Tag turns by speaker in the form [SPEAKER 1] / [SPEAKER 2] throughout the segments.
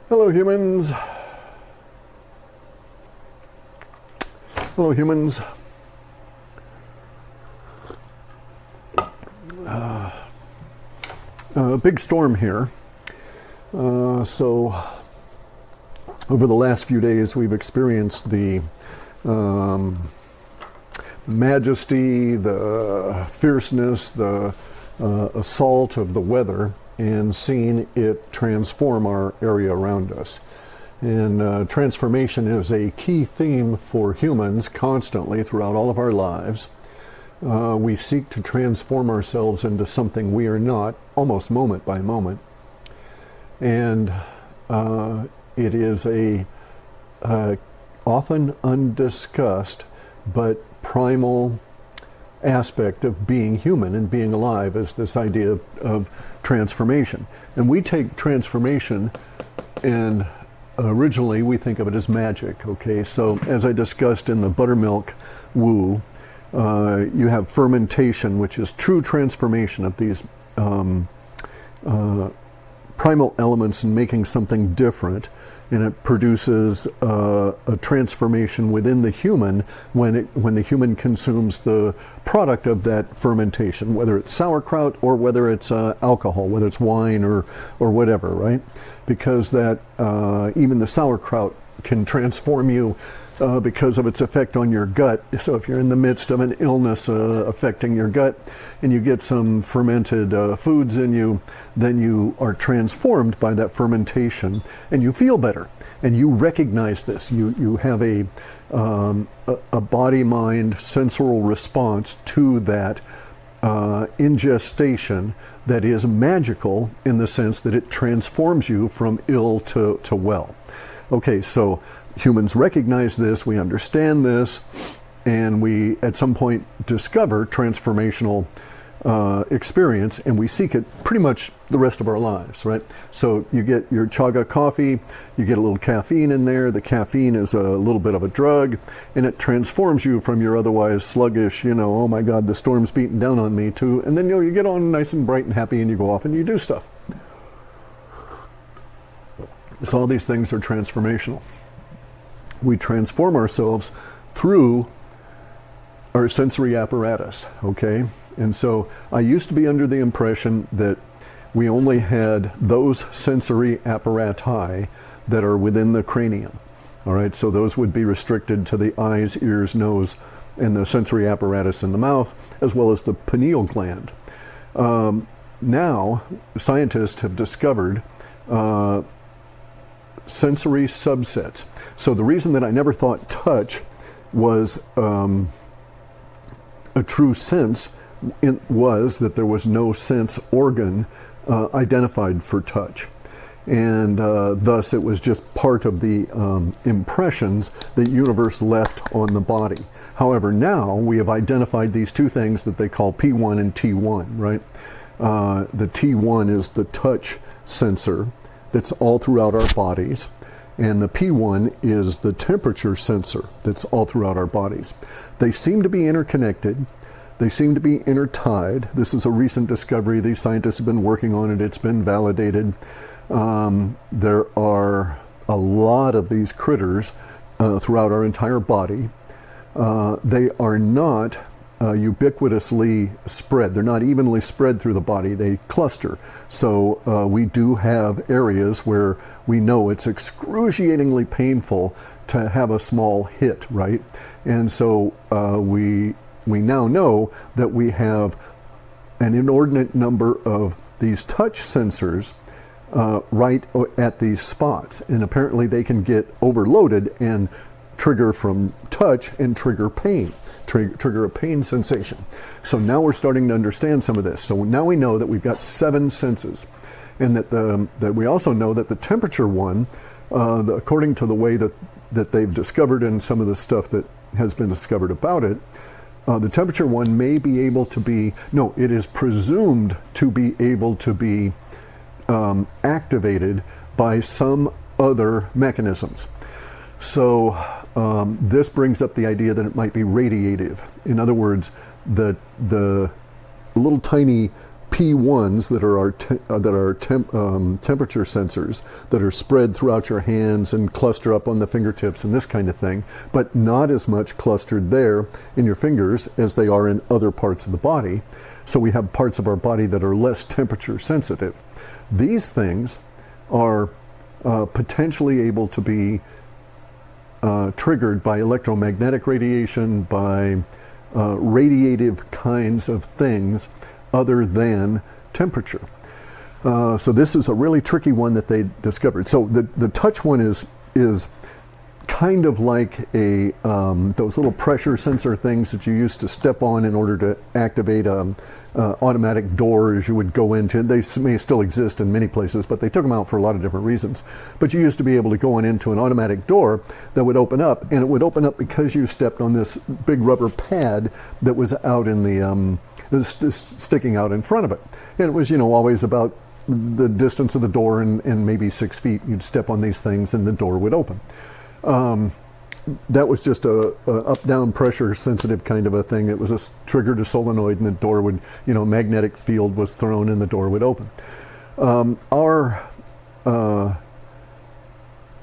[SPEAKER 1] Hello humans. Hello humans. Big storm here. So over the last few days we've experienced the majesty, the fierceness, the assault of the weather, and seen it transform our area around us. And transformation is a key theme for humans constantly throughout all of our lives. We seek to transform ourselves into something we are not, almost moment by moment. And it is a often undiscussed but primal aspect of being human and being alive, is this idea of transformation. And we take transformation and originally we think of it as magic, okay? So as I discussed in the buttermilk woo, you have fermentation, which is true transformation of these primal elements and making something different, and it produces a transformation within the human when the human consumes the product of that fermentation, whether it's sauerkraut or whether it's alcohol, whether it's wine or whatever, right? Because that even the sauerkraut can transform you because of its effect on your gut. So if you're in the midst of an illness affecting your gut and you get some fermented foods in you, then you are transformed by that fermentation and you feel better. And you recognize this. You have a body-mind sensorial response to that ingestation that is magical in the sense that it transforms you from ill to well. Okay, so humans recognize this, we understand this, and we at some point discover transformational experience, and we seek it pretty much the rest of our lives, right? So you get your chaga coffee, you get a little caffeine in there. The caffeine is a little bit of a drug, and it transforms you from your otherwise sluggish, oh my God, the storm's beating down on me, to, and then you get on nice and bright and happy, and you go off and you do stuff. So all these things are transformational. We transform ourselves through our sensory apparatus, okay? And so I used to be under the impression that we only had those sensory apparati that are within the cranium, all right? So those would be restricted to the eyes, ears, nose, and the sensory apparatus in the mouth, as well as the pineal gland. Now, scientists have discovered sensory subsets. So the reason that I never thought touch was a true sense was that there was no sense organ identified for touch. And thus it was just part of the impressions the universe left on the body. However, now we have identified these two things that they call P1 and T1, right? The T1 is the touch sensor that's all throughout our bodies, and the P1 is the temperature sensor that's all throughout our bodies. They seem to be interconnected. They seem to be intertied. This is a recent discovery. These scientists have been working on it. It's been validated. There are a lot of these critters throughout our entire body. They are not ubiquitously spread. They're not evenly spread through the body. They cluster. So we do have areas where we know it's excruciatingly painful to have a small hit, right? And so we now know that we have an inordinate number of these touch sensors right at these spots. And apparently they can get overloaded and trigger from touch and trigger pain. Trigger a pain sensation. So now we're starting to understand some of this. So now we know that we've got 7 senses, and that we also know that the temperature one, according to the way that they've discovered and some of the stuff that has been discovered about it, the temperature one may be able to be, no, it is presumed to be able to be activated by some other mechanisms. So this brings up the idea that it might be radiative. In other words, the little tiny P1s that are temperature sensors that are spread throughout your hands and cluster up on the fingertips and this kind of thing, but not as much clustered there in your fingers as they are in other parts of the body. So we have parts of our body that are less temperature sensitive. These things are potentially able to be triggered by electromagnetic radiation, by radiative kinds of things other than temperature. So this is a really tricky one that they discovered. So the touch one is kind of like a those little pressure sensor things that you used to step on in order to activate automatic doors you would go into. They may still exist in many places, but they took them out for a lot of different reasons. But you used to be able to go on into an automatic door that would open up, and it would open up because you stepped on this big rubber pad that was out in the sticking out in front of it. And it was, always about the distance of the door and maybe 6 feet. You'd step on these things and the door would open. That was just a up-down pressure sensitive kind of a thing. It was triggered a solenoid and the door would, magnetic field was thrown and the door would open. Our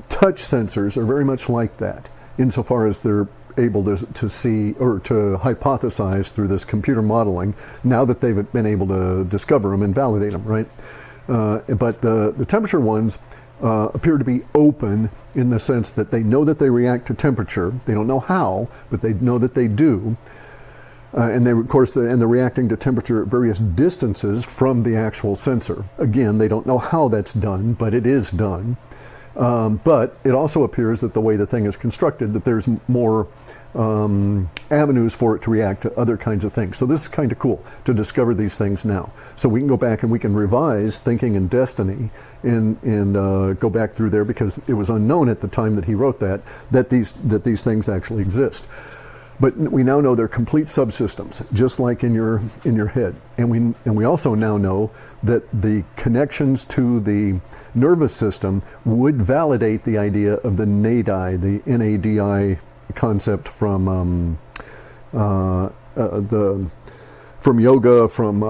[SPEAKER 1] touch sensors are very much like that, insofar as they're able to see or to hypothesize through this computer modeling now that they've been able to discover them and validate them, right? But the temperature ones appear to be open in the sense that they know that they react to temperature. They don't know how, but they know that they do. And they're reacting to temperature at various distances from the actual sensor. Again, they don't know how that's done, but it is done. But it also appears that the way the thing is constructed, that there's more avenues for it to react to other kinds of things. So this is kind of cool to discover these things now. So we can go back and we can revise Thinking in Destiny and go back through there, because it was unknown at the time that he wrote that these things actually exist. But we now know they're complete subsystems, just like in your head. And we also now know that the connections to the nervous system would validate the idea of the NADI, the NADI concept from yoga, from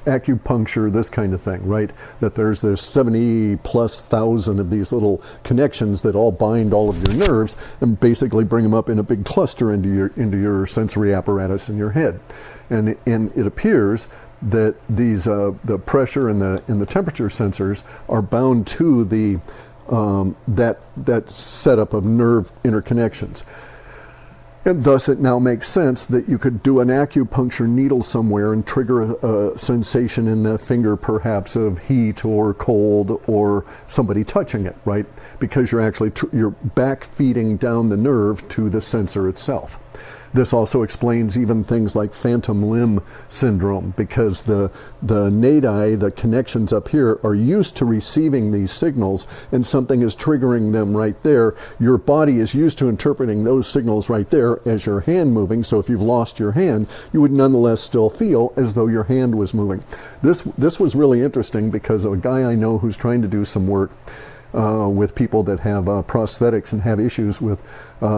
[SPEAKER 1] acupuncture, this kind of thing, right? That there's 70,000+ of these little connections that all bind all of your nerves and basically bring them up in a big cluster into your sensory apparatus in your head. And it appears that these the pressure and the temperature sensors are bound to the that setup of nerve interconnections. And thus it now makes sense that you could do an acupuncture needle somewhere and trigger a sensation in the finger, perhaps of heat or cold or somebody touching it, right? Because you're actually you're back feeding down the nerve to the sensor itself. This also explains even things like phantom limb syndrome, because the nadi, the connections up here, are used to receiving these signals, and something is triggering them right there. Your body is used to interpreting those signals right there as your hand moving, so if you've lost your hand, you would nonetheless still feel as though your hand was moving. This was really interesting, because a guy I know who's trying to do some work with people that have prosthetics and have issues with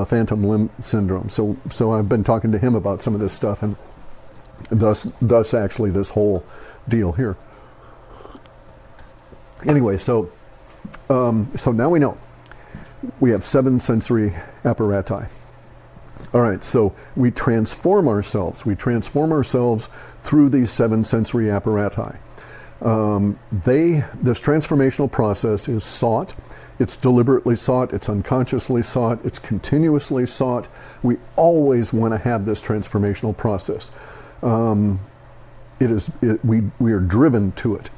[SPEAKER 1] phantom limb syndrome. So I've been talking to him about some of this stuff, and thus actually this whole deal here. Anyway, so now we know we have 7 sensory apparati. All right, so we transform ourselves. We transform ourselves through these 7 sensory apparati. This transformational process is sought. It's deliberately sought. It's unconsciously sought. It's continuously sought. We always want to have this transformational process. We are driven to it.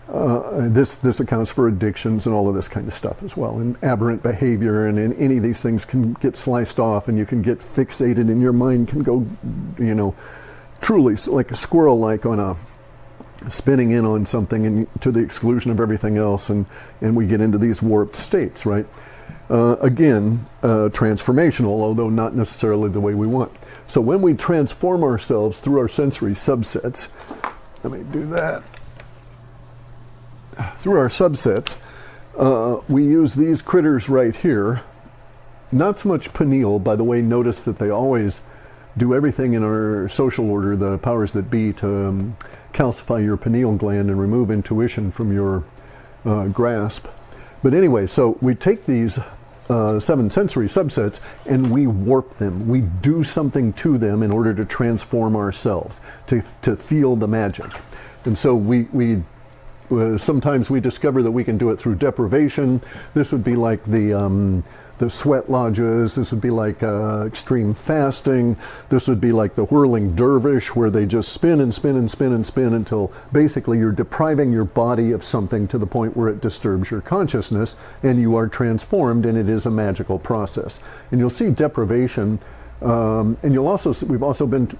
[SPEAKER 1] This accounts for addictions and all of this kind of stuff as well, and aberrant behavior, and any of these things can get sliced off, and you can get fixated, and your mind can go, truly like a squirrel, like on a spinning in on something and to the exclusion of everything else, and we get into these warped states, right? Again, transformational, although not necessarily the way we want. So when we transform ourselves through our sensory subsets, let me do that. Through our subsets, we use these critters right here. Not so much pineal, by the way. Notice that they always do everything in our social order, the powers that be, to calcify your pineal gland and remove intuition from your grasp. But anyway, so we take these 7 sensory subsets and we warp them. We do something to them in order to transform ourselves, to feel the magic. And so we sometimes we discover that we can do it through deprivation. This would be like the sweat lodges. This would be like extreme fasting. This would be like the whirling dervish, where they just spin and spin and spin and spin until basically you're depriving your body of something to the point where it disturbs your consciousness, and you are transformed, and it is a magical process. And you'll see deprivation, and you'll also see,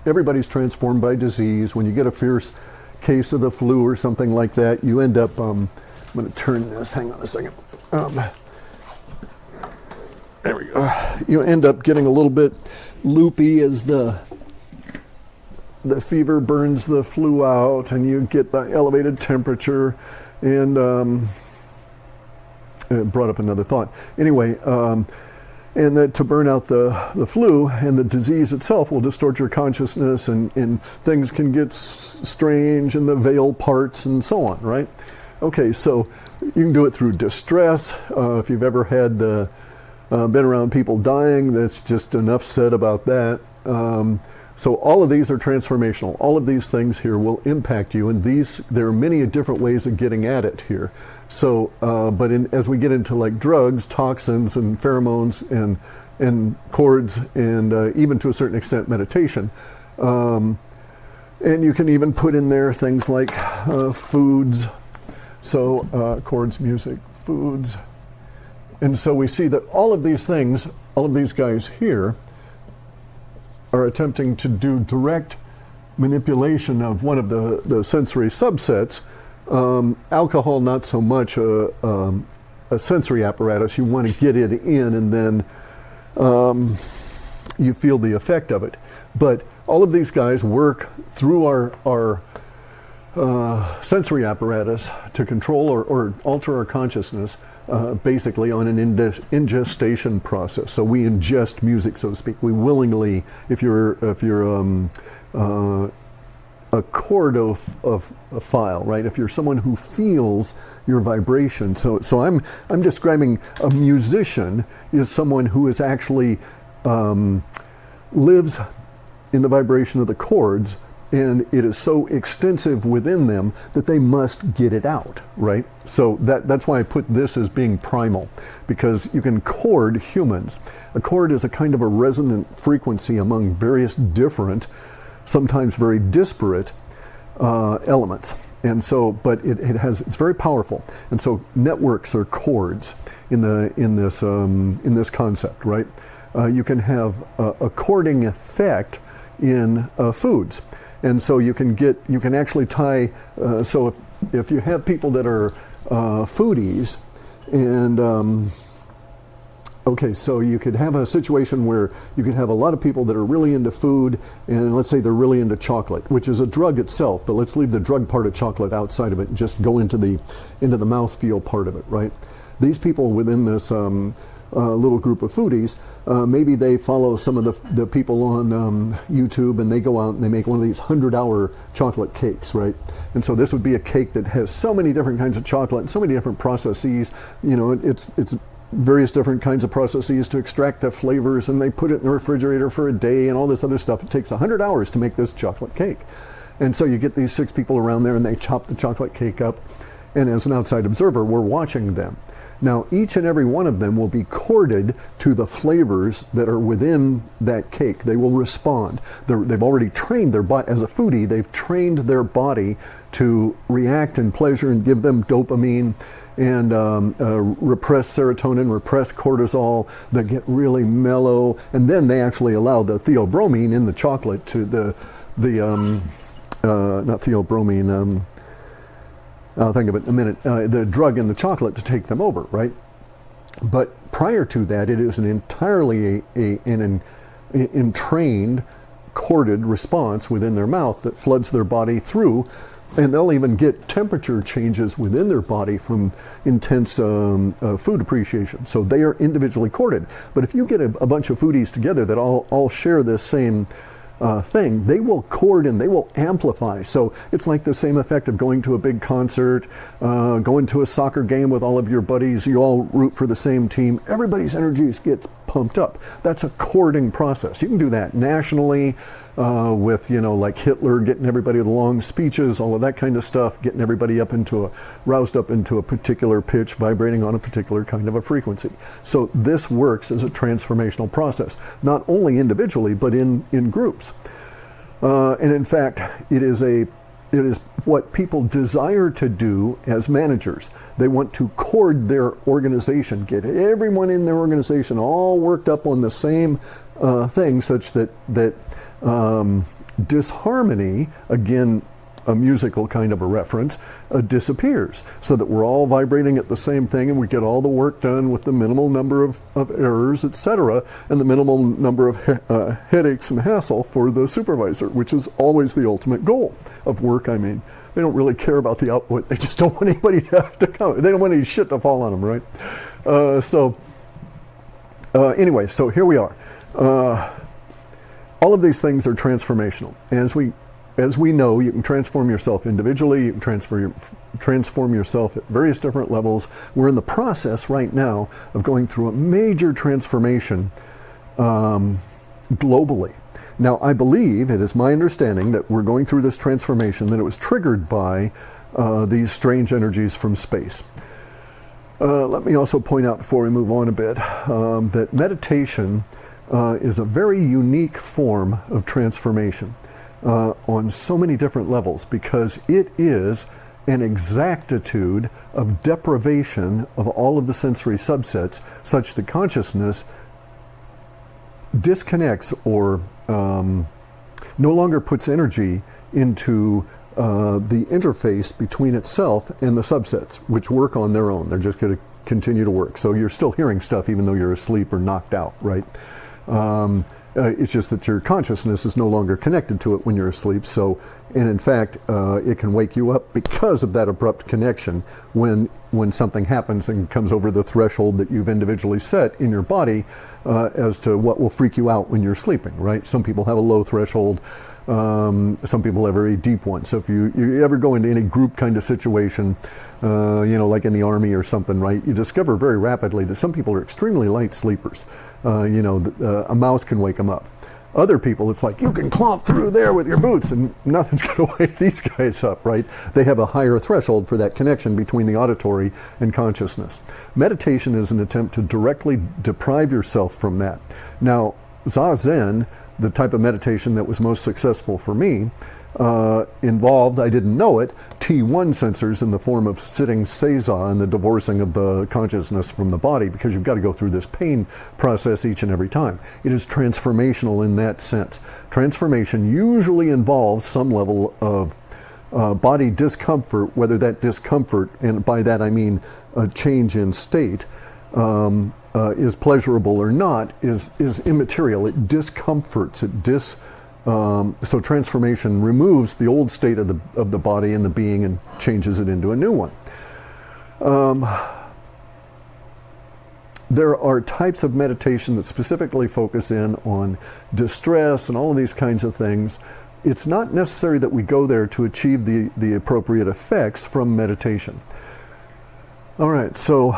[SPEAKER 1] everybody's transformed by disease. When you get a fierce case of the flu or something like that, you end up, I'm going to turn this, hang on a second. There we go. You end up getting a little bit loopy as the fever burns the flu out, and you get the elevated temperature, and it brought up another thought. Anyway, and that to burn out the flu, and the disease itself will distort your consciousness, and things can get strange, and the veil parts, and so on, right? Okay, so you can do it through distress. If you've ever had been around people dying, that's just enough said about that. So all of these are transformational. All of these things here will impact you, and there are many different ways of getting at it here. So, but as we get into like drugs, toxins, and pheromones, and chords, and even to a certain extent meditation, and you can even put in there things like foods. So chords, music, foods. And so we see that all of these things, all of these guys here, are attempting to do direct manipulation of one of the sensory subsets. Alcohol, not so much a sensory apparatus. You want to get it in, and then you feel the effect of it. But all of these guys work through our sensory apparatus to control or alter our consciousness, basically on an ingestation process. So we ingest music, so to speak. We willingly, if you're a chordophile, right? If you're someone who feels your vibration. So I'm describing a musician is someone who is actually lives in the vibration of the chords, and it is so extensive within them that they must get it out, right? So that's why I put this as being primal, because you can chord humans. A chord is a kind of a resonant frequency among various different, sometimes very disparate elements. And so, but it's very powerful. And so networks are chords in this concept, right? You can have a chording effect in foods. And so you can actually tie, so if you have people that are foodies, and okay, so you could have a situation where you could have a lot of people that are really into food, and let's say they're really into chocolate, which is a drug itself, but let's leave the drug part of chocolate outside of it and just go into the mouthfeel part of it, right? These people within this little group of foodies, maybe they follow some of the people on YouTube, and they go out and they make one of these 100-hour chocolate cakes, right? And so this would be a cake that has so many different kinds of chocolate and so many different processes. You know, it's various different kinds of processes to extract the flavors, and they put it in the refrigerator for a day and all this other stuff. It takes 100 hours to make this chocolate cake. And so you get these 6 people around there, and they chop the chocolate cake up, and as an outside observer, we're watching them. Now, each and every one of them will be chorded to the flavors that are within that cake. They will respond. They've already trained their body, as a foodie, they've trained their body to react in pleasure and give them dopamine and repress serotonin, repress cortisol. They get really mellow, and then they actually allow the theobromine in the chocolate to not theobromine, I'll think of it in a minute, the drug in the chocolate to take them over, right? But prior to that, it is an entirely an entrained, chorded response within their mouth that floods their body through, and they'll even get temperature changes within their body from intense food appreciation. So they are individually chorded. But if you get a bunch of foodies together that all share this same thing, they will chord and they will amplify. So it's like the same effect of going to a big concert, going to a soccer game with all of your buddies. You all root for the same team. Everybody's energies get pumped up. That's a chording process. You can do that nationally with, like Hitler getting everybody with long speeches, all of that kind of stuff, getting everybody roused up into a particular pitch, vibrating on a particular kind of a frequency. So this works as a transformational process, not only individually, but in groups. And in fact, it is what people desire to do as managers. They want to chord their organization, get everyone in their organization all worked up on the same thing, such that disharmony, again, a musical kind of a reference, disappears, so that we're all vibrating at the same thing and we get all the work done with the minimal number of errors, etc., and the minimal number of headaches and hassle for the supervisor, which is always the ultimate goal of work. I mean, they don't really care about the output. They just don't want anybody to have to come. They don't want any shit to fall on them, right? Anyway, so here we are. All of these things are transformational. As we know, you can transform yourself individually, you can transform yourself at various different levels. We're in the process right now of going through a major transformation globally. Now, I believe, it is my understanding, that we're going through this transformation, that it was triggered by these strange energies from space. Let me also point out, before we move on a bit, that meditation is a very unique form of transformation on so many different levels, because it is an exactitude of deprivation of all of the sensory subsets, such that consciousness disconnects or no longer puts energy into the interface between itself and the subsets, which work on their own. They're just going to continue to work. So you're still hearing stuff even though you're asleep or knocked out, right? It's just that your consciousness is no longer connected to it when you're asleep. So, and in fact, it can wake you up because of that abrupt connection when something happens and comes over the threshold that you've individually set in your body as to what will freak you out when you're sleeping, right? Some people have a low threshold. Some people have a very deep one. So if you ever go into any group kind of situation, like in the army or something, right, you discover very rapidly that some people are extremely light sleepers. A mouse can wake them up. Other people, it's like, you can clomp through there with your boots and nothing's going to wake these guys up, right? They have a higher threshold for that connection between the auditory and consciousness. Meditation is an attempt to directly deprive yourself from that. Now, Zazen, the type of meditation that was most successful for me, involved, I didn't know it, T1 sensors in the form of sitting seiza and the divorcing of the consciousness from the body, because you've got to go through this pain process each and every time. It is transformational in that sense. Transformation usually involves some level of body discomfort, whether that discomfort, and by that I mean a change in state, is pleasurable or not, is immaterial. It discomforts, so transformation removes the old state of the body and the being and changes it into a new one. There are types of meditation that specifically focus in on distress and all of these kinds of things. It's not necessary that we go there to achieve the appropriate effects from meditation. All right, so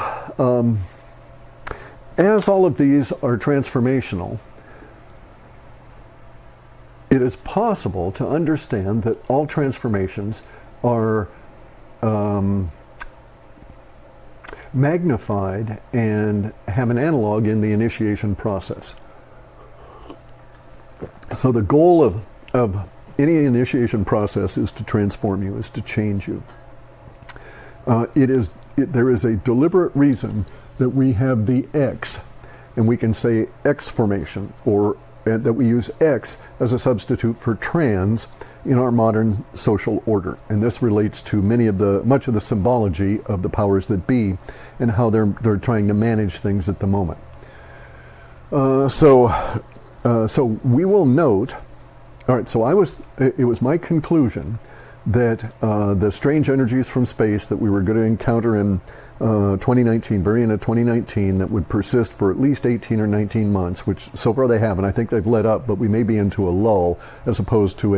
[SPEAKER 1] as all of these are transformational, it is possible to understand that all transformations are magnified and have an analog in the initiation process. So the goal of any initiation process is to transform you, is to change you. There is a deliberate reason that we have the X, and we can say X formation, or that we use X as a substitute for trans in our modern social order. And this relates to much of the symbology of the powers that be and how they're trying to manage things at the moment. So we will note, all right, so it was my conclusion that the strange energies from space that we were going to encounter in 2019, very end of 2019, that would persist for at least 18 or 19 months, which so far they haven't. I think they've let up, but we may be into a lull as opposed to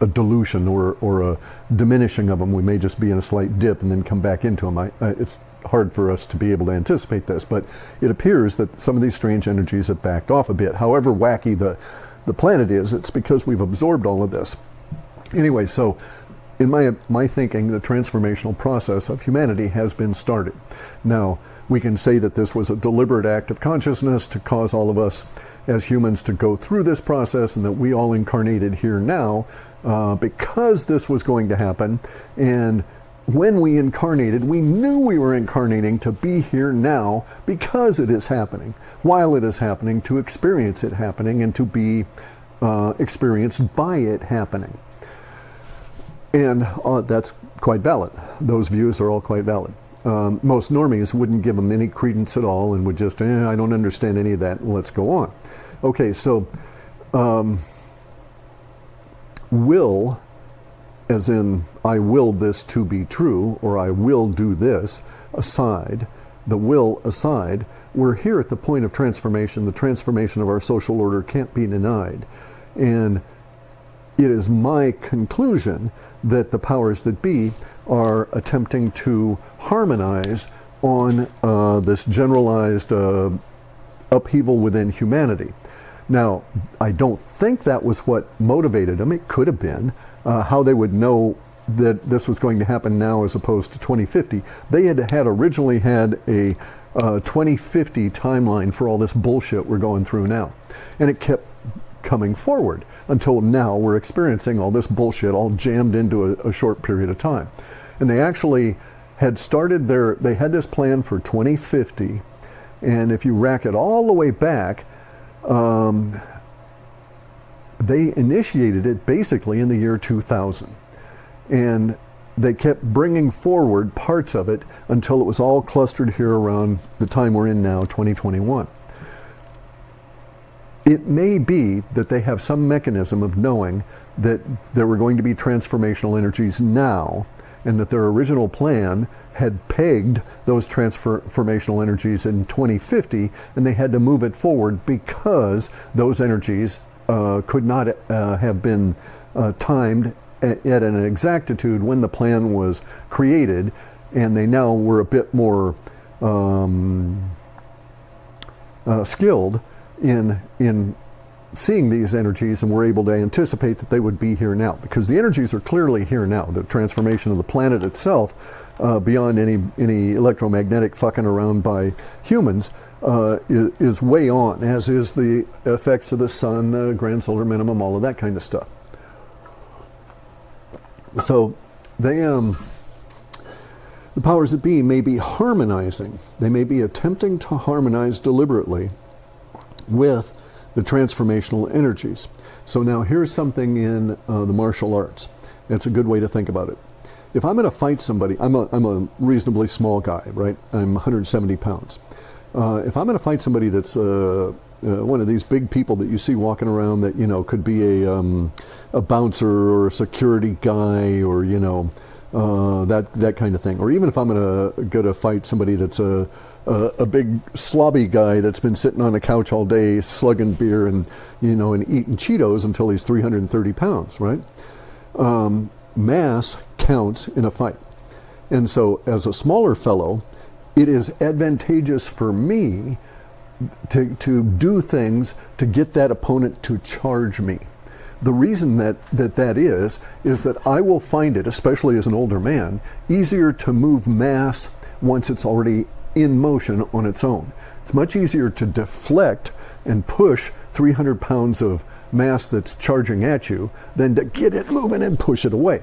[SPEAKER 1] a dilution or a diminishing of them. We may just be in a slight dip and then come back into them. It's hard for us to be able to anticipate this, but it appears that some of these strange energies have backed off a bit. However wacky the planet is, it's because we've absorbed all of this. Anyway, so in my thinking, the transformational process of humanity has been started. Now, we can say that this was a deliberate act of consciousness to cause all of us as humans to go through this process, and that we all incarnated here now because this was going to happen. And when we incarnated, we knew we were incarnating to be here now because it is happening, while it is happening, to experience it happening and to be experienced by it happening. And that's quite valid. Those views are all quite valid. Most normies wouldn't give them any credence at all and would just, I don't understand any of that, let's go on. Okay, so will, as in I will this to be true, or I will do this, aside, the will aside, we're here at the point of transformation. The transformation of our social order can't be denied. And it is my conclusion that the powers that be are attempting to harmonize on this generalized upheaval within humanity. Now, I don't think that was what motivated them. It could have been. How they would know that this was going to happen now as opposed to 2050. They had originally had a 2050 timeline for all this bullshit we're going through now. And it kept coming forward until now we're experiencing all this bullshit all jammed into a short period of time. And they actually had started they had this plan for 2050, and if you rack it all the way back, they initiated it basically in the year 2000. And they kept bringing forward parts of it until it was all clustered here around the time we're in now, 2021. It may be that they have some mechanism of knowing that there were going to be transformational energies now, and that their original plan had pegged those transformational energies in 2050, and they had to move it forward because those energies could not have been timed at an exactitude when the plan was created, and they now were a bit more skilled in seeing these energies, and were able to anticipate that they would be here now, because the energies are clearly here now. The transformation of the planet itself, beyond any electromagnetic fucking around by humans, is way on, as is the effects of the sun, the grand solar minimum, all of that kind of stuff. So they the powers that be may be harmonizing. They may be attempting to harmonize deliberately with the transformational energies. So now here's something in the martial arts. It's a good way to think about it. If I'm going to fight somebody, I'm a reasonably small guy, right? I'm 170 pounds. If I'm going to fight somebody that's one of these big people that you see walking around that, you know, could be a bouncer or a security guy, or, you know, that kind of thing. Or even if I'm going to fight somebody that's a big slobby guy that's been sitting on the couch all day slugging beer and, you know, and eating Cheetos until he's 330 pounds, right? Mass counts in a fight. And so as a smaller fellow, it is advantageous for me to do things to get that opponent to charge me. The reason that is that I will find it, especially as an older man, easier to move mass once it's already in motion on its own. It's much easier to deflect and push 300 pounds of mass that's charging at you than to get it moving and push it away.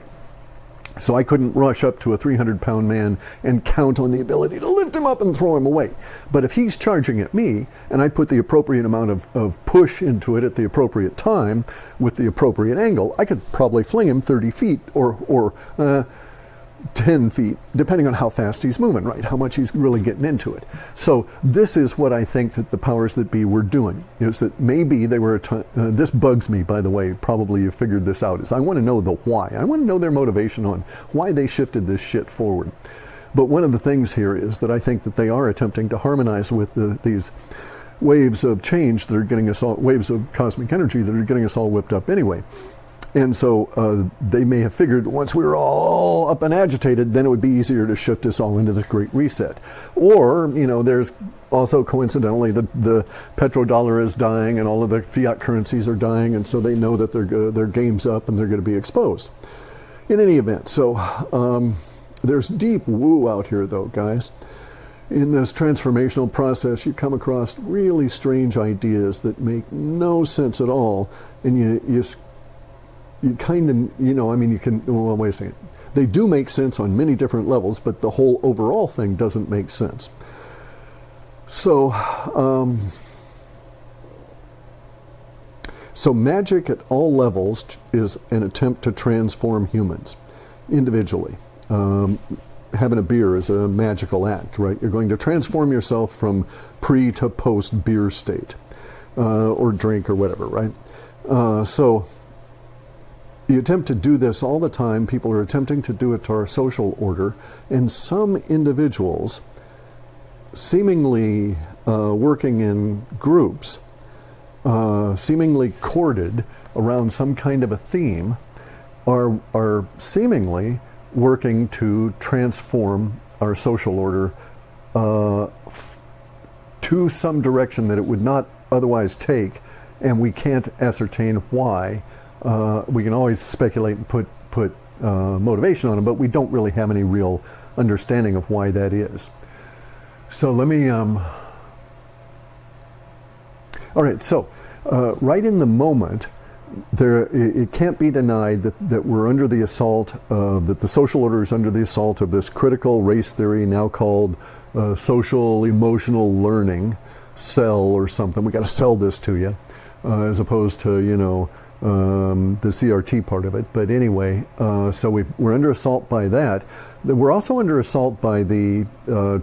[SPEAKER 1] So I couldn't rush up to a 300-pound man and count on the ability to lift him up and throw him away. But if he's charging at me, and I put the appropriate amount of push into it at the appropriate time with the appropriate angle, I could probably fling him 30 feet or 10 feet, depending on how fast he's moving, right? How much he's really getting into it. So this is what I think that the powers that be were doing, is that maybe they were, this bugs me, by the way, probably you figured this out, is I want to know the why. I want to know their motivation on why they shifted this shit forward. But one of the things here is that I think that they are attempting to harmonize with these waves of change that are getting us all, waves of cosmic energy that are getting us all whipped up anyway. And so they may have figured once we were all up and agitated, then it would be easier to shift us all into this great reset. Or, you know, there's also coincidentally the petrodollar is dying and all of the fiat currencies are dying, and so they know that their game's up and they're going to be exposed. In any event, so there's deep woo out here though, guys. In this transformational process, you come across really strange ideas that make no sense at all, and you kind of, you know, I mean, you can, well, wait a second. They do make sense on many different levels, but the whole overall thing doesn't make sense. So, so magic at all levels is an attempt to transform humans individually. Having a beer is a magical act, right? You're going to transform yourself from pre to post beer state, or drink or whatever, right? So you attempt to do this all the time. People are attempting to do it to our social order, and some individuals, seemingly working in groups, seemingly corded around some kind of a theme, are seemingly working to transform our social order to some direction that it would not otherwise take, and we can't ascertain why. We can always speculate and put motivation on them, but we don't really have any real understanding of why that is. So let me, all right, so right in the moment, it can't be denied that we're under the assault, that the social order is under the assault of this critical race theory, now called social emotional learning cell or something. We got to sell this to you, as opposed to, you know, the CRT part of it. But anyway, so we're under assault by that. We're also under assault by the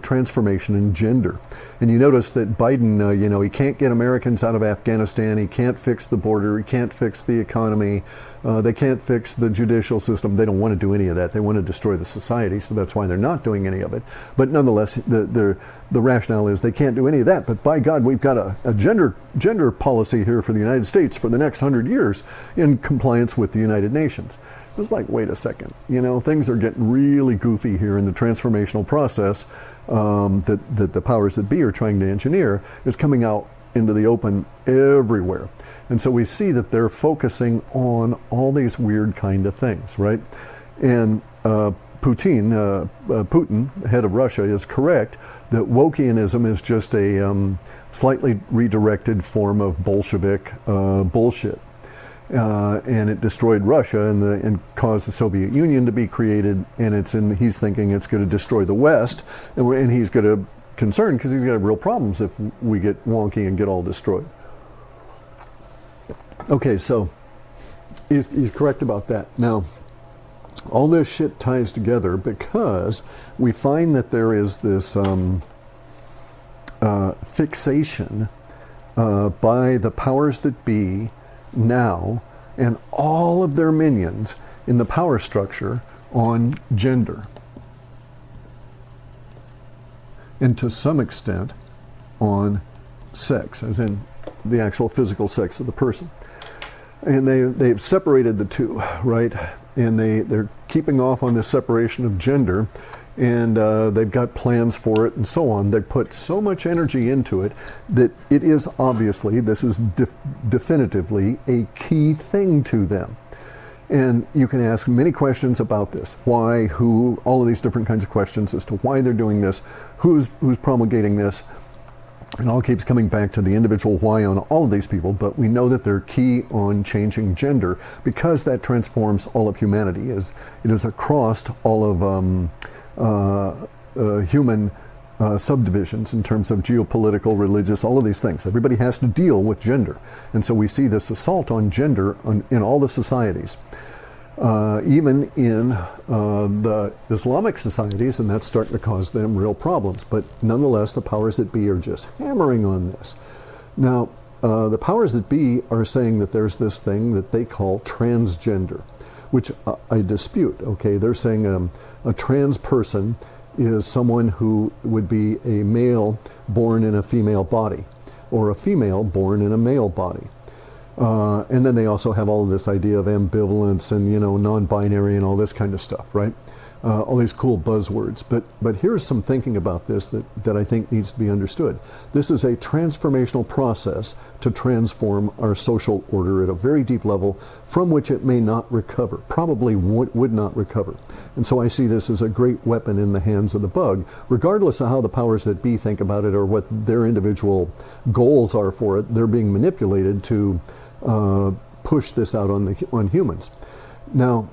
[SPEAKER 1] transformation in gender. And you notice that Biden, you know, he can't get Americans out of Afghanistan, he can't fix the border, he can't fix the economy, they can't fix the judicial system. They don't want to do any of that. They want to destroy the society, so that's why they're not doing any of it. But nonetheless, the rationale is they can't do any of that. But by God, we've got a gender policy here for the United States for the next 100 years in compliance with the United Nations. It's like, wait a second, you know, things are getting really goofy here in the transformational process that the powers that be are trying to engineer is coming out into the open everywhere. And so we see that they're focusing on all these weird kind of things, right? And Putin, head of Russia, is correct that Wokeanism is just a slightly redirected form of Bolshevik bullshit. And it destroyed Russia and caused the Soviet Union to be created, and he's thinking it's going to destroy the West, and he's going to concerned because he's got real problems if we get wonky and get all destroyed. Okay, so he's correct about that. Now, all this shit ties together because we find that there is this fixation by the powers that be now and all of their minions in the power structure on gender, and to some extent on sex, as in the actual physical sex of the person. And they've separated the two, right? And they're keeping off on this separation of gender, and they've got plans for it and so on. They put so much energy into it that it is obviously, this is definitively a key thing to them. And you can ask many questions about this. Why, who, all of these different kinds of questions as to why they're doing this, who's promulgating this. It all keeps coming back to the individual why on all of these people, but we know that they're key on changing gender because that transforms all of humanity. It is across all of human subdivisions in terms of geopolitical, religious, all of these things. Everybody has to deal with gender. And so we see this assault on gender in all the societies. even in the Islamic societies, and that's starting to cause them real problems. But nonetheless, the powers that be are just hammering on this. Now, the powers that be are saying that there's this thing that they call transgender, which I dispute. Okay, they're saying a trans person is someone who would be a male born in a female body, or a female born in a male body. And then they also have all of this idea of ambivalence and, non-binary and all this kind of stuff, right? All these cool buzzwords. But here's some thinking about this that I think needs to be understood. This is a transformational process to transform our social order at a very deep level from which it may not recover, probably would not recover. And so I see this as a great weapon in the hands of the bug, regardless of how the powers that be think about it or what their individual goals are for it. They're being manipulated to push this out on humans. Now,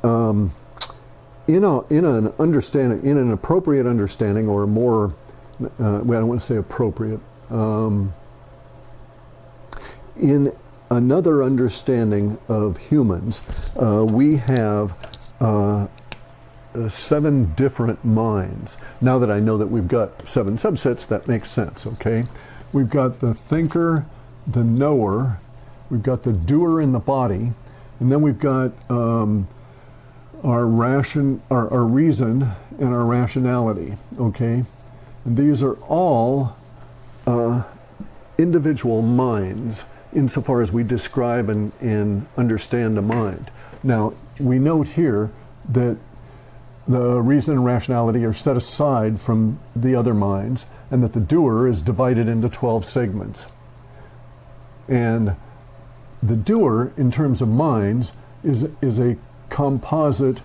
[SPEAKER 1] in an appropriate understanding, or a more, I don't want to say appropriate, in another understanding of humans, we have 7 different minds. Now that I know that we've got 7 subsets, that makes sense, okay? We've got the thinker, the knower, we've got the doer in the body, and then we've got our reason and our rationality, okay? And these are all individual minds insofar as we describe and understand a mind. Now, we note here that the reason and rationality are set aside from the other minds, and that the doer is divided into 12 segments. And the doer, in terms of minds, is a composite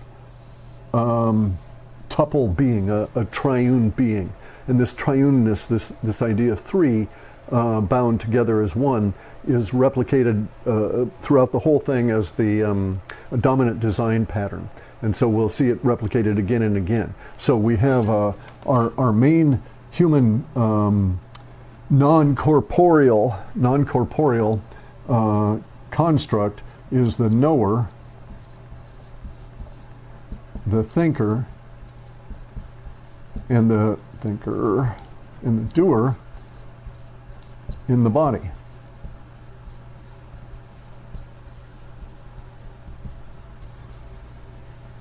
[SPEAKER 1] tuple being, a triune being. And this triuneness, this idea of 3 bound together as one, is replicated throughout the whole thing as the dominant design pattern. And so we'll see it replicated again and again. So we have our main human non-corporeal construct is the knower, the thinker, and the doer in the body.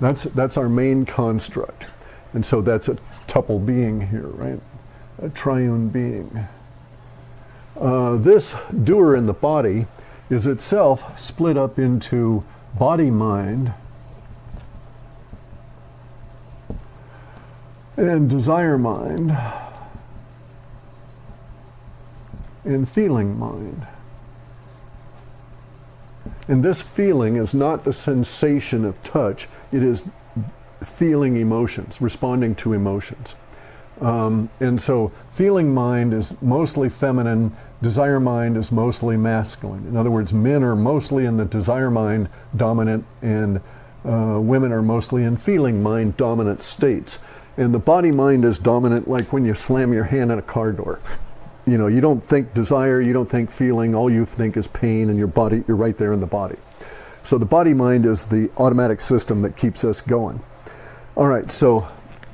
[SPEAKER 1] That's our main construct. And so that's a tuple being here, right? A triune being. This doer in the body is itself split up into body-mind and desire-mind and feeling-mind. And this feeling is not the sensation of touch, it is feeling emotions, responding to emotions. And so feeling mind is mostly feminine, desire mind is mostly masculine. In other words, men are mostly in the desire mind dominant, and women are mostly in feeling mind dominant states. And the body mind is dominant, like when you slam your hand in a car door. You don't think desire, you don't think feeling, all you think is pain, and your body, you're right there in the body. So the body mind is the automatic system that keeps us going. All right, so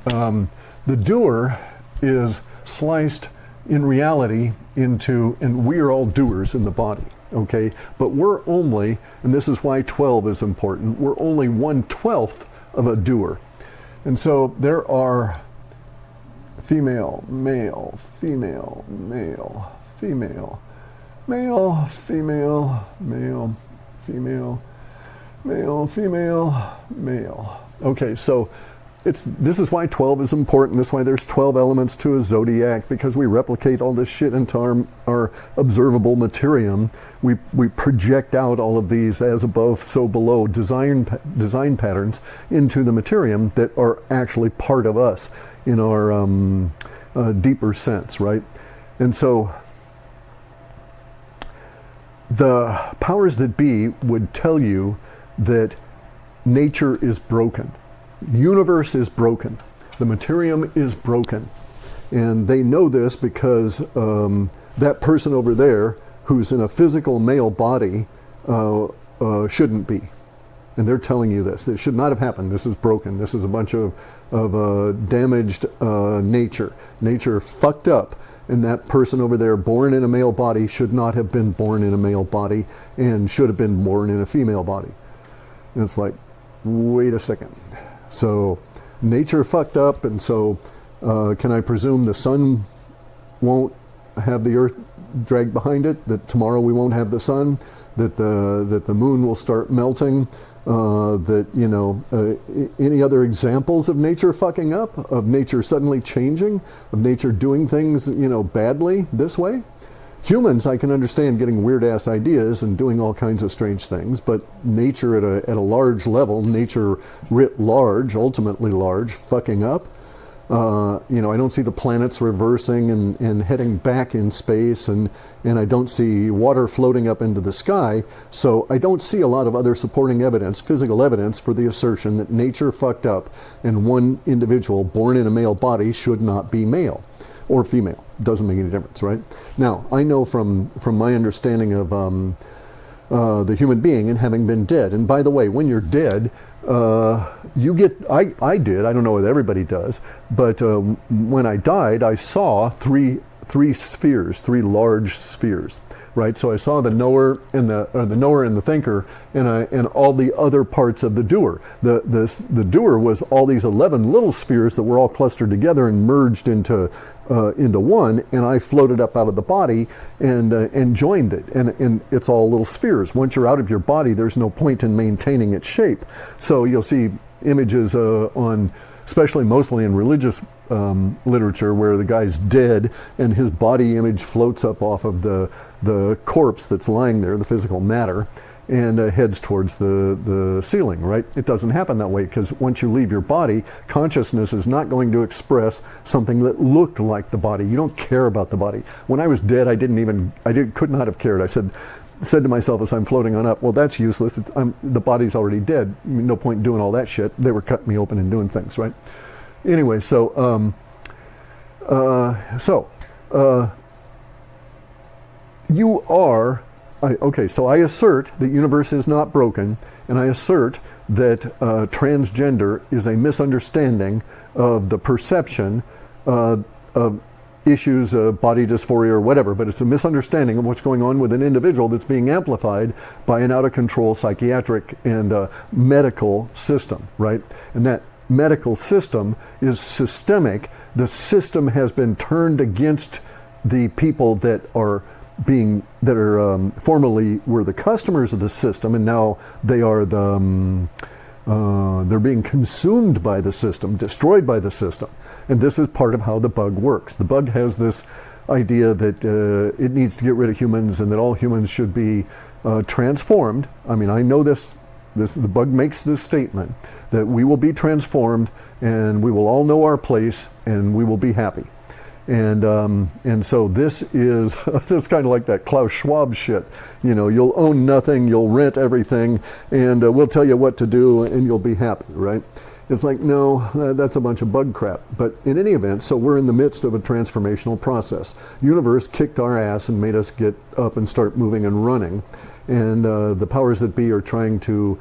[SPEAKER 1] the doer is sliced in reality into, and we are all doers in the body, okay? But we're only, and this is why 12 is important, we're only 1/12 of a doer. And so there are female, male, female, male, female, male, female, male, female, male, female, male. Okay, so this is why 12 is important. This is why there's 12 elements to a zodiac, because we replicate all this shit into our observable materium. We project out all of these as above, so below design patterns into the materium that are actually part of us in our deeper sense, right? And so the powers that be would tell you that nature is broken. Universe is broken. The materium is broken. And they know this because that person over there who's in a physical male body shouldn't be. and they're telling you this. It should not have happened. This is broken. This is a bunch of damaged nature. Nature fucked up, and that person over there born in a male body should not have been born in a male body and should have been born in a female body. And it's like, wait a second. So nature fucked up, and so can I presume the sun won't have the earth dragged behind it, that tomorrow we won't have the sun, that the moon will start melting, that, you know, any other examples of nature fucking up, of nature suddenly changing, of nature doing things, you know, badly this way? Humans, I can understand getting weird-ass ideas and doing all kinds of strange things, but nature at a large level, nature writ large, ultimately large, fucking up, you know, I don't see the planets reversing and heading back in space, and I don't see water floating up into the sky, so I don't see a lot of other supporting evidence, physical evidence, for the assertion that nature fucked up and one individual born in a male body should not be male or female. Doesn't make any difference, right? Now, I know from my understanding of the human being and having been dead, and by the way, when you're dead, you get, I did, I don't know if everybody does, but when I died, I saw three spheres, three large spheres, right? So I saw the knower and the knower and the thinker, and all the other parts of the doer. The doer was all these 11 little spheres that were all clustered together and merged into one, and I floated up out of the body and joined it, and it's all little spheres. Once you're out of your body, there's no point in maintaining its shape. So you'll see images on, especially mostly in religious literature, where the guy's dead and his body image floats up off of the corpse that's lying there, the physical matter, and heads towards the ceiling, right? It doesn't happen that way, because once you leave your body, consciousness is not going to express something that looked like the body. You don't care about the body. When I was dead, I could not have cared. I said to myself as I'm floating on up, well, that's useless. The body's already dead. No point in doing all that shit. They were cutting me open and doing things, right? Anyway, so you are. So I assert the universe is not broken, and I assert that transgender is a misunderstanding of the perception of issues of body dysphoria or whatever, but it's a misunderstanding of what's going on with an individual that's being amplified by an out-of-control psychiatric and medical system, right? And that medical system is systemic. The system has been turned against the people that are formerly were the customers of the system, and now they are they're being consumed by the system, destroyed by the system. And this is part of how the bug works. The bug has this idea that it needs to get rid of humans, and that all humans should be transformed. I mean, I know this. The bug makes this statement that we will be transformed, and we will all know our place, and we will be happy. And so this is this kind of like that Klaus Schwab shit. You know, you'll own nothing, you'll rent everything, and we'll tell you what to do, and you'll be happy, right? It's like, no, that's a bunch of bug crap. But in any event, so we're in the midst of a transformational process. Universe kicked our ass and made us get up and start moving and running. And the powers that be are trying to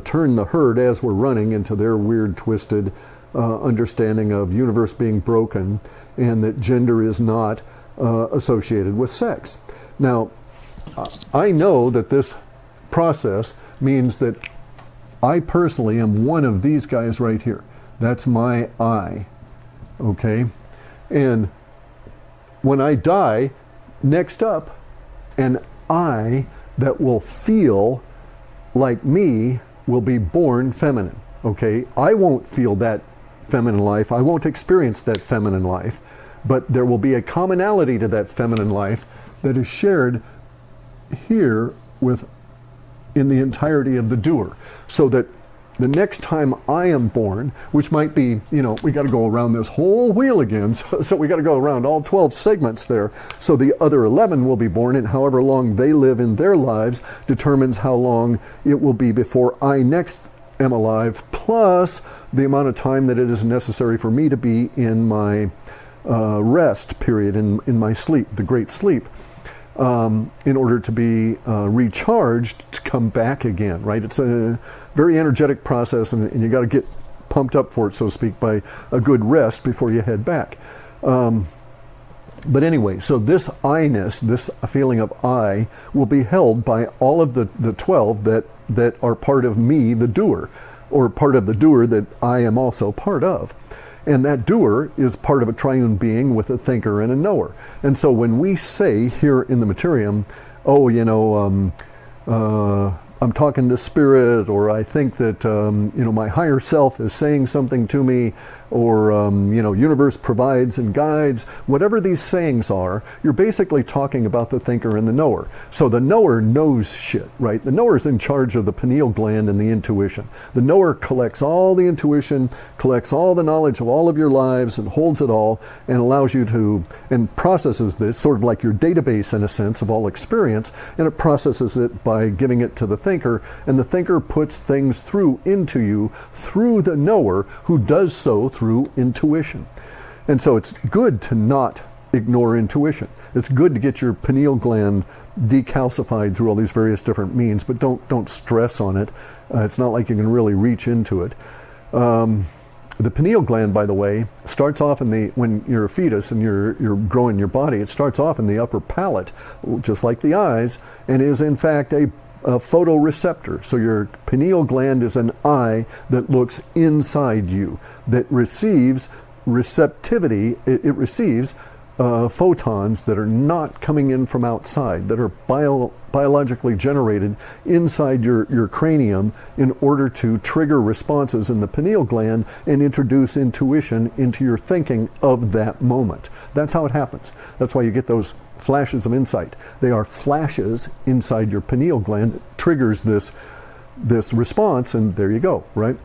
[SPEAKER 1] turn the herd as we're running into their weird, twisted understanding of universe being broken, and that gender is not associated with sex. Now, I know that this process means that I personally am one of these guys right here. That's my I, okay? And when I die, next up, an I that will feel like me will be born feminine, okay? I won't feel that feminine life. I won't experience that feminine life, but there will be a commonality to that feminine life that is shared here in the entirety of the doer, so that the next time I am born, which might be, you know, we got to go around this whole wheel again, so we got to go around all 12 segments there, so the other 11 will be born, and however long they live in their lives determines how long it will be before I next am alive, plus the amount of time that it is necessary for me to be in my rest period, in my sleep, the great sleep. in order to be recharged to come back again, right? It's a very energetic process, and you got to get pumped up for it, so to speak, by a good rest before you head back. But anyway, so this I-ness, this feeling of I, will be held by all of the 12 that are part of me, the doer, or part of the doer that I am also part of. And that doer is part of a triune being with a thinker and a knower. And so when we say here in the materium, oh, I'm talking to spirit, or I think that my higher self is saying something to me, or universe provides and guides, whatever these sayings are, you're basically talking about the thinker and the knower. So the knower knows shit, right? The knower is in charge of the pineal gland and the intuition. The knower collects all the intuition, collects all the knowledge of all of your lives, and holds it all, and allows you to, and processes this, sort of like your database in a sense of all experience, and it processes it by giving it to the thinker, and the thinker puts things into you through the knower, who does so through intuition. And so it's good to not ignore intuition. It's good to get your pineal gland decalcified through all these various different means, but don't stress on it. It's not like you can really reach into it. The pineal gland, by the way, starts off when you're a fetus and you're growing your body, it starts off in the upper palate, just like the eyes, and is in fact a photoreceptor. So your pineal gland is an eye that looks inside you, that receives receptivity. It receives photons that are not coming in from outside, that are biologically generated inside your cranium in order to trigger responses in the pineal gland and introduce intuition into your thinking of that moment. That's how it happens. That's why you get those flashes of insight. They are flashes inside your pineal gland. It triggers this response, and there you go, right?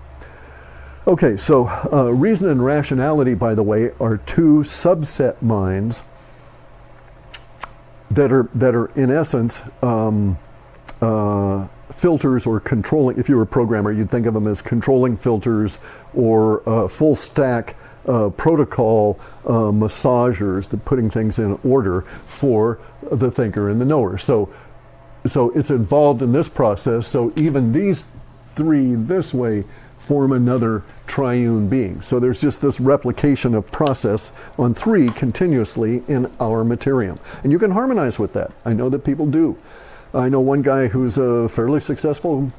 [SPEAKER 1] Okay, so reason and rationality, by the way, are two subset minds that are in essence filters or controlling. If you were a programmer, you'd think of them as controlling filters or full stack protocol massagers, that putting things in order for the thinker and the knower. So it's involved in this process. So even these three this way form another triune being. So there's just this replication of process on three continuously in our materium. And you can harmonize with that. I know that people do. I know one guy who's a fairly successful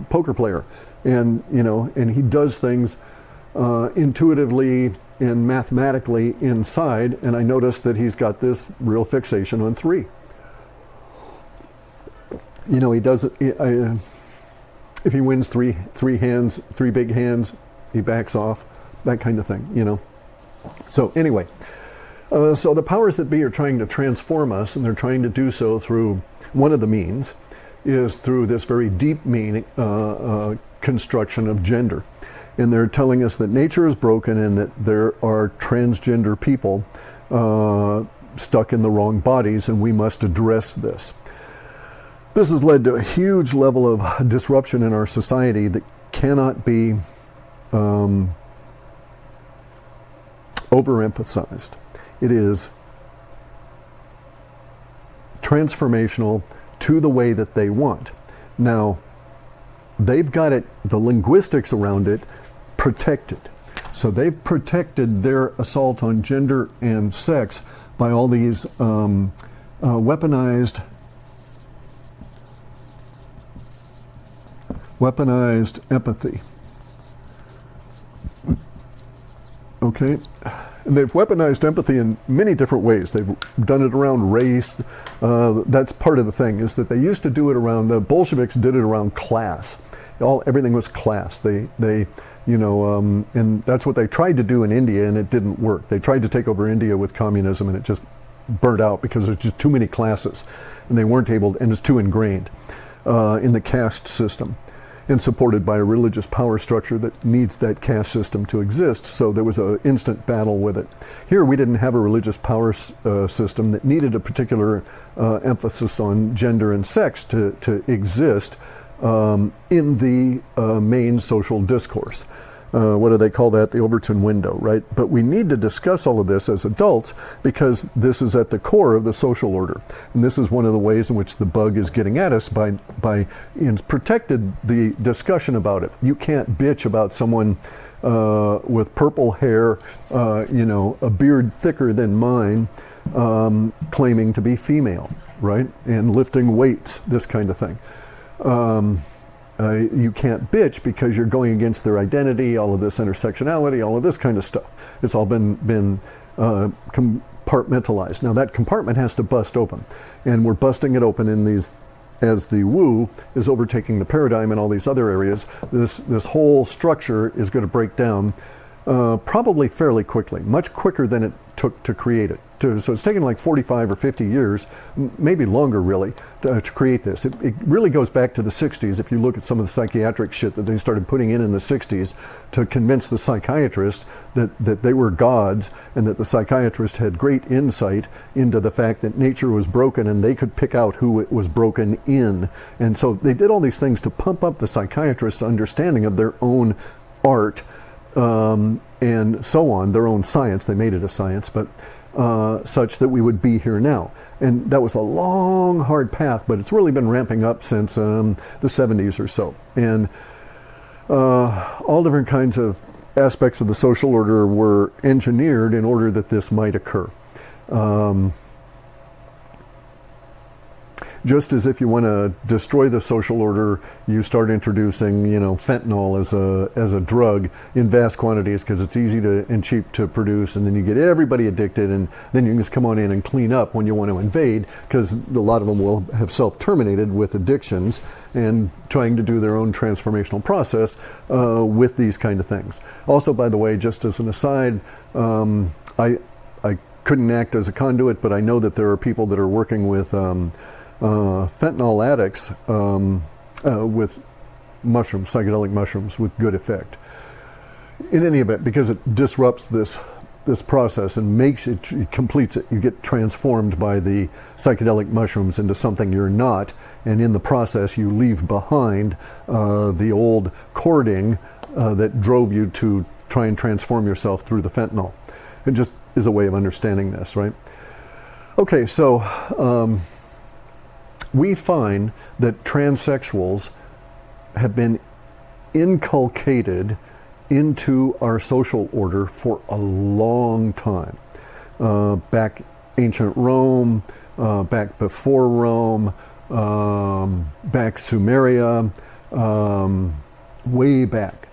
[SPEAKER 1] poker player, and he does things intuitively and mathematically inside, and I noticed that he's got this real fixation on three. He does it. If he wins three big hands, he backs off, that kind of thing, So anyway, so the powers that be are trying to transform us, and they're trying to do so through, one of the means is through this very deep meaning construction of gender. And they're telling us that nature is broken and that there are transgender people stuck in the wrong bodies, and we must address this. This has led to a huge level of disruption in our society that cannot be overemphasized. It is transformational to the way that they want. Now, they've got it, the linguistics around it, protected. So they've protected their assault on gender and sex by all these weaponized empathy. Okay? And they've weaponized empathy in many different ways. They've done it around race. That's part of the thing, is that they used to do it around, the Bolsheviks did it around class. Everything was class. And that's what they tried to do in India, and it didn't work. They tried to take over India with communism, and it just burnt out because there's just too many classes, and they weren't able, and it's too ingrained in the caste system, and supported by a religious power structure that needs that caste system to exist. So there was an instant battle with it. Here we didn't have a religious power system that needed a particular emphasis on gender and sex to exist in the main social discourse. what do they call that? The Overton window, right? But we need to discuss all of this as adults because this is at the core of the social order. And this is one of the ways in which the bug is getting at us by protected the discussion about it. You can't bitch about someone with purple hair, a beard thicker than mine, claiming to be female, right? And lifting weights, this kind of thing. You can't bitch because you're going against their identity, all of this intersectionality, all of this kind of stuff. It's all been compartmentalized. Now that compartment has to bust open, and we're busting it open in these, as the woo is overtaking the paradigm in all these other areas. This whole structure is going to break down probably fairly quickly, much quicker than it took to create it. So it's taken like 45 or 50 years, maybe longer really, to create this. It really goes back to the 60s. If you look at some of the psychiatric shit that they started putting in the 60s to convince the psychiatrist that they were gods, and that the psychiatrist had great insight into the fact that nature was broken and they could pick out who it was broken in. And so they did all these things to pump up the psychiatrist's understanding of their own art, and so on, their own science. They made it a science, but such that we would be here now. And that was a long, hard path, but it's really been ramping up since the 70s or so. And all different kinds of aspects of the social order were engineered in order that this might occur. Just as if you want to destroy the social order, you start introducing, fentanyl as a drug in vast quantities because it's easy and cheap to produce, and then you get everybody addicted, and then you can just come on in and clean up when you want to invade, because a lot of them will have self-terminated with addictions and trying to do their own transformational process with these kind of things. Also, by the way, just as an aside, I couldn't act as a conduit, but I know that there are people that are working with fentanyl addicts with mushrooms, psychedelic mushrooms, with good effect. In any event, because it disrupts this process and it completes it. You get transformed by the psychedelic mushrooms into something you're not, and in the process you leave behind the old cording that drove you to try and transform yourself through the fentanyl. It just is a way of understanding this, right? Okay, so we find that transsexuals have been inculcated into our social order for a long time. Back ancient Rome, back before Rome, back Sumeria, way back,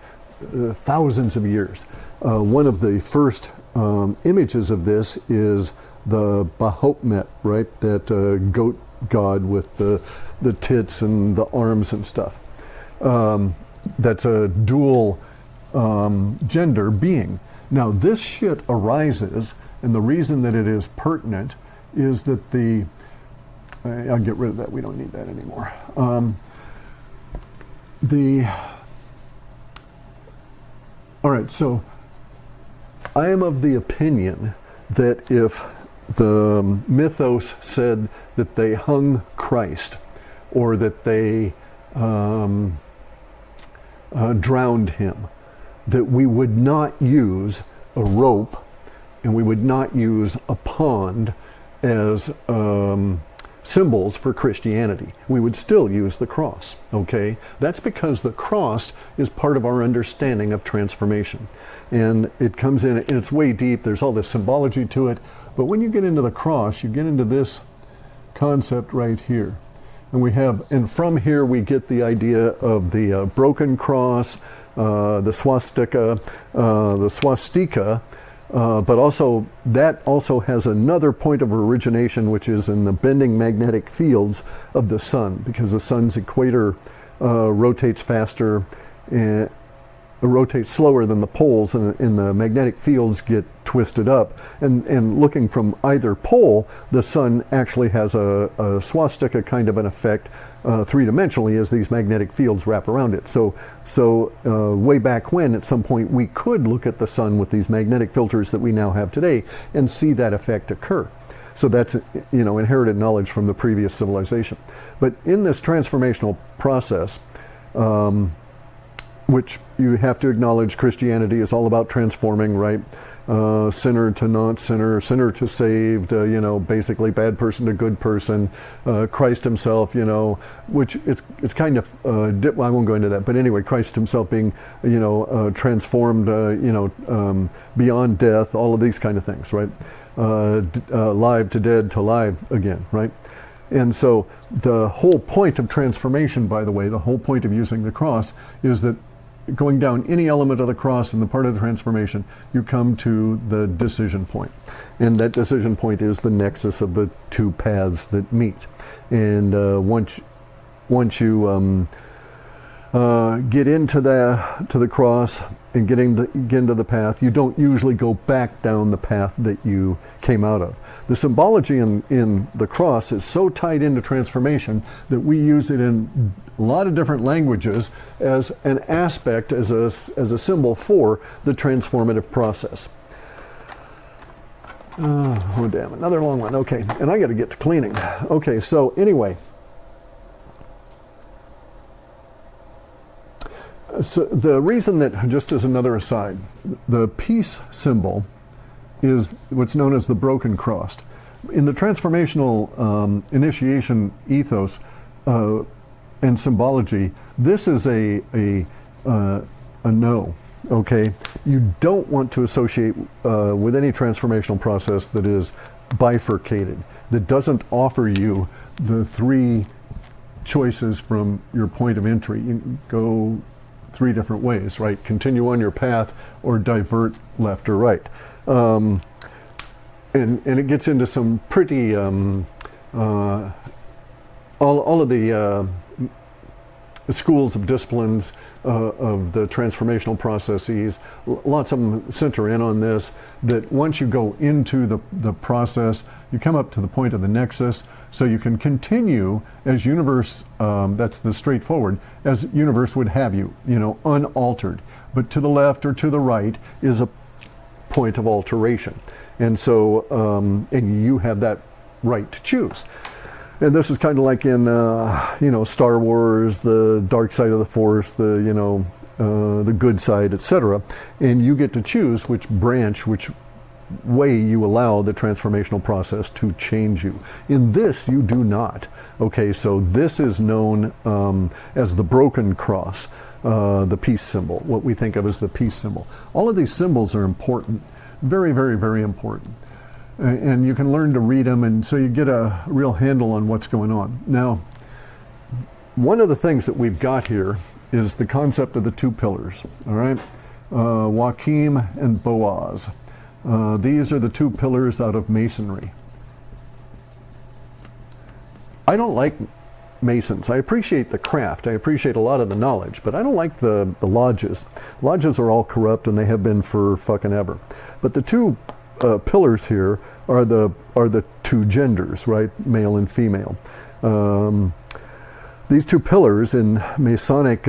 [SPEAKER 1] thousands of years. One of the first images of this is the Baphomet, right? That goat god with the tits and the arms and stuff. That's a dual gender being. Now this shit arises, and the reason that it is pertinent is that I'll get rid of that, we don't need that anymore. All right, so I am of the opinion that if the mythos said that they hung Christ, or that they drowned him, that we would not use a rope and we would not use a pond as symbols for Christianity. We would still use the cross, okay? That's because the cross is part of our understanding of transformation. And it comes in, and it's way deep, there's all this symbology to it, but when you get into the cross, you get into this concept right here. And from here we get the idea of the broken cross, the swastika, but also that also has another point of origination, which is in the bending magnetic fields of the sun, because the sun's equator rotates faster and rotates slower than the poles, and the magnetic fields get twisted up. And looking from either pole, the sun actually has a swastika kind of an effect three-dimensionally as these magnetic fields wrap around it. So way back when, at some point, we could look at the sun with these magnetic filters that we now have today and see that effect occur. So that's, inherited knowledge from the previous civilization. But in this transformational process, which you have to acknowledge Christianity is all about transforming, right? Sinner to not-sinner, sinner to saved, basically bad person to good person, Christ himself, which it's kind of, I won't go into that, but anyway, Christ himself being, transformed, beyond death, all of these kind of things, right? Live to dead to live again, right? And so the whole point of transformation, by the way, the whole point of using the cross is that going down any element of the cross in the part of the transformation, you come to the decision point. And that decision point is the nexus of the two paths that meet. And once you get into the cross and get into the path, you don't usually go back down the path that you came out of. The symbology in the cross is so tied into transformation that we use it in a lot of different languages as an aspect, as a symbol for the transformative process. Oh damn, another long one. Okay, and I got to get to cleaning. Okay, so anyway. So the reason that, just as another aside, the peace symbol is what's known as the broken cross. In the transformational initiation ethos and symbology, this is a no. Okay, you don't want to associate with any transformational process that is bifurcated, that doesn't offer you the three choices from your point of entry. You go three different ways, right? Continue on your path or divert left or right. And it gets into some pretty, all of the schools of disciplines of the transformational processes, lots of them center in on this, that once you go into the process, you come up to the point of the nexus, so you can continue as universe, that's the straightforward, as universe would have you, unaltered. But to the left or to the right is a point of alteration. And so, and you have that right to choose. And this is kind of like in, Star Wars, the dark side of the Force, the good side, etc. And you get to choose which branch, which way you allow the transformational process to change you. In this, you do not. Okay, so this is known as the broken cross, the peace symbol, what we think of as the peace symbol. All of these symbols are important, very, very, very important. And you can learn to read them, and so you get a real handle on what's going on. Now, one of the things that we've got here is the concept of the two pillars, all right? Joachim and Boaz. These are the two pillars out of Masonry. I don't like Masons. I appreciate the craft. I appreciate a lot of the knowledge, but I don't like the lodges. Lodges are all corrupt, and they have been for fucking ever. But the two pillars here are the two genders, right? Male and female. These two pillars in Masonic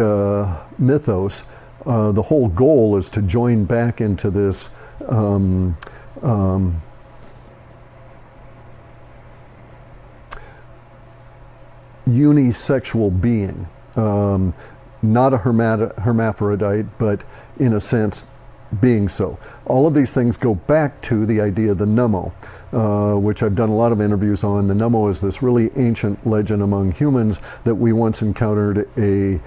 [SPEAKER 1] mythos, the whole goal is to join back into this unisexual being, not a hermaphrodite, but in a sense being so. All of these things go back to the idea of the Nummo, which I've done a lot of interviews on. The Nummo is this really ancient legend among humans that we once encountered a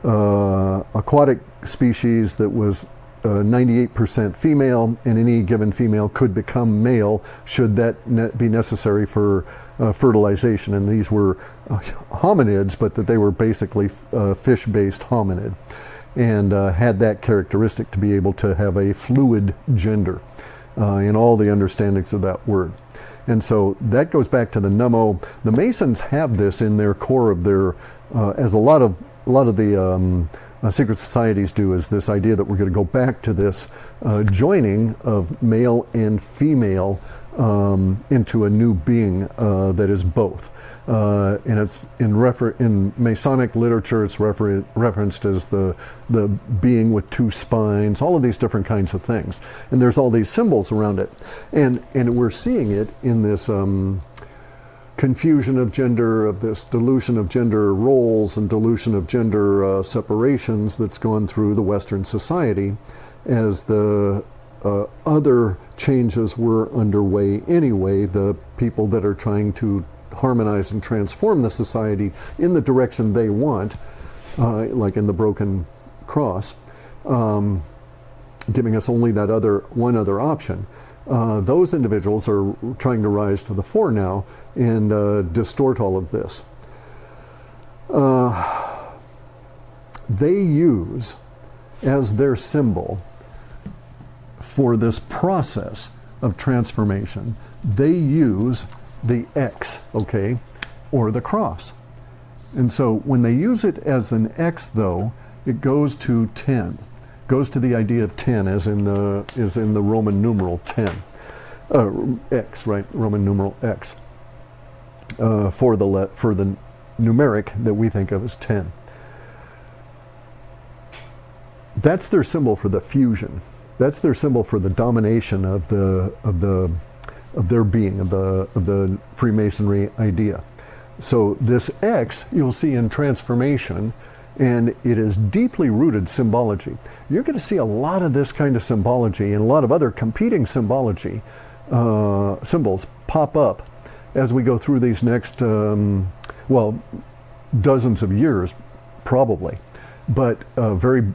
[SPEAKER 1] aquatic species that was 98% female, and any given female could become male should that be necessary for fertilization. And these were hominids, but that they were basically fish-based hominid, and had that characteristic to be able to have a fluid gender in all the understandings of that word. And so that goes back to the Nummo. The Masons have this in their core of their, as a lot of the secret societies do, is this idea that we're going to go back to this joining of male and female into a new being that is both. And it's in Masonic literature, it's referenced as the being with two spines, all of these different kinds of things. And there's all these symbols around it. And we're seeing it in this kind confusion of gender, of this dilution of gender roles and dilution of gender separations that's gone through the Western society as the other changes were underway anyway. The people that are trying to harmonize and transform the society in the direction they want, like in the broken cross, giving us only that one other option. Those individuals are trying to rise to the fore now and distort all of this. They use as their symbol for this process of transformation, they use the X, okay, or the cross. And so when they use it as an X, though, it goes to 10. Goes to the idea of 10 as in the Roman numeral 10. X, right? Roman numeral X. For the numeric that we think of as 10. That's their symbol for the fusion. That's their symbol for the domination of their being, of the Freemasonry idea. So this X you'll see in transformation, and it is deeply rooted symbology. You're going to see a lot of this kind of symbology and a lot of other competing symbology symbols pop up as we go through these next, dozens of years, probably, but very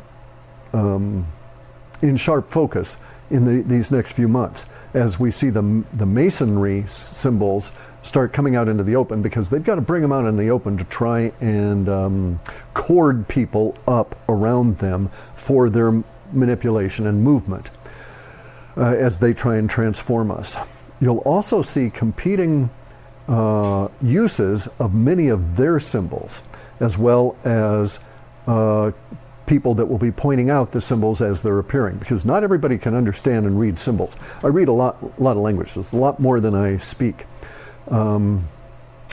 [SPEAKER 1] in sharp focus in these next few months as we see the Masonry symbols start coming out into the open, because they've got to bring them out in the open to try and cord people up around them for their manipulation and movement as they try and transform us. You'll also see competing uses of many of their symbols, as well as people that will be pointing out the symbols as they're appearing, because not everybody can understand and read symbols. I read a lot of languages, a lot more than I speak.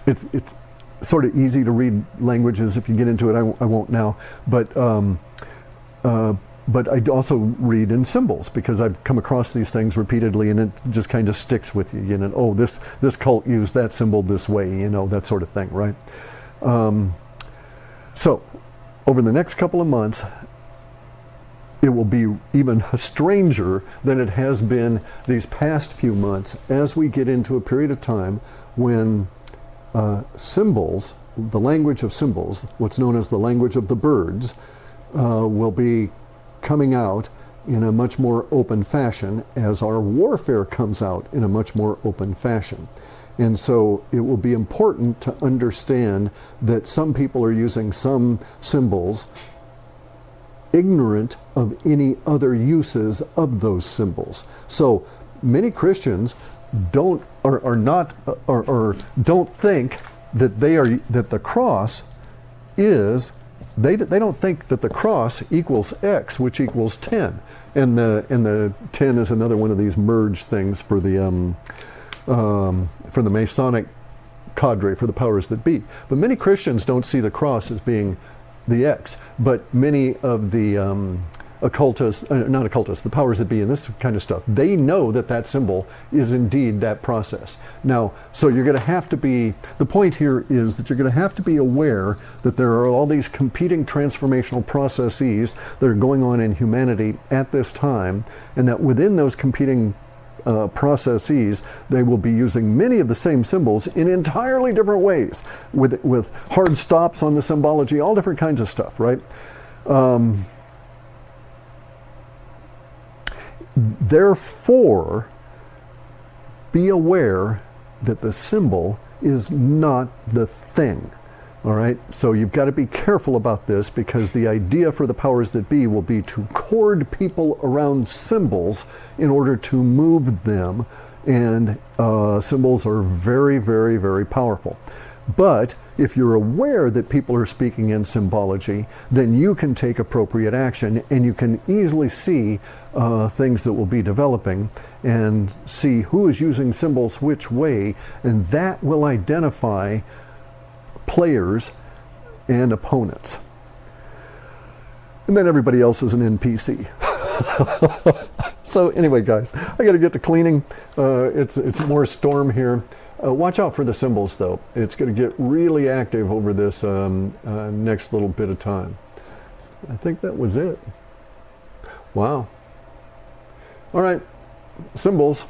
[SPEAKER 1] It's sort of easy to read languages if you get into it. I won't now, but I also read in symbols because I've come across these things repeatedly, and it just kind of sticks with you. You know, oh, this cult used that symbol this way, you know, that sort of thing, right? So over the next couple of months, it will be even stranger than it has been these past few months as we get into a period of time when symbols, the language of symbols, what's known as the language of the birds, will be coming out in a much more open fashion as our warfare comes out in a much more open fashion. And so it will be important to understand that some people are using some symbols ignorant of any other uses of those symbols. So many Christians don't think that that the cross is, they don't think that the cross equals X, which equals 10, and the 10 is another one of these merge things for the Masonic cadre, for the powers that be. But many Christians don't see the cross as being the X, but many of the occultists, not occultists, the powers that be and this kind of stuff, they know that that symbol is indeed that process. Now, so you're going to have to be, the point here is that you're going to have to be aware that there are all these competing transformational processes that are going on in humanity at this time, and that within those competing processes, they will be using many of the same symbols in entirely different ways, with hard stops on the symbology, all different kinds of stuff, right? Therefore, be aware that the symbol is not the thing. All right, so you've got to be careful about this, because the idea for the powers that be will be to cord people around symbols in order to move them, and symbols are very, very, very powerful. But if you're aware that people are speaking in symbology, then you can take appropriate action, and you can easily see things that will be developing and see who is using symbols which way, and that will identify players and opponents. And then everybody else is an NPC. So anyway, guys, I got to get to cleaning. It's more storm here. Watch out for the symbols, though. It's going to get really active over this next little bit of time. I think that was it. Wow. All right, symbols.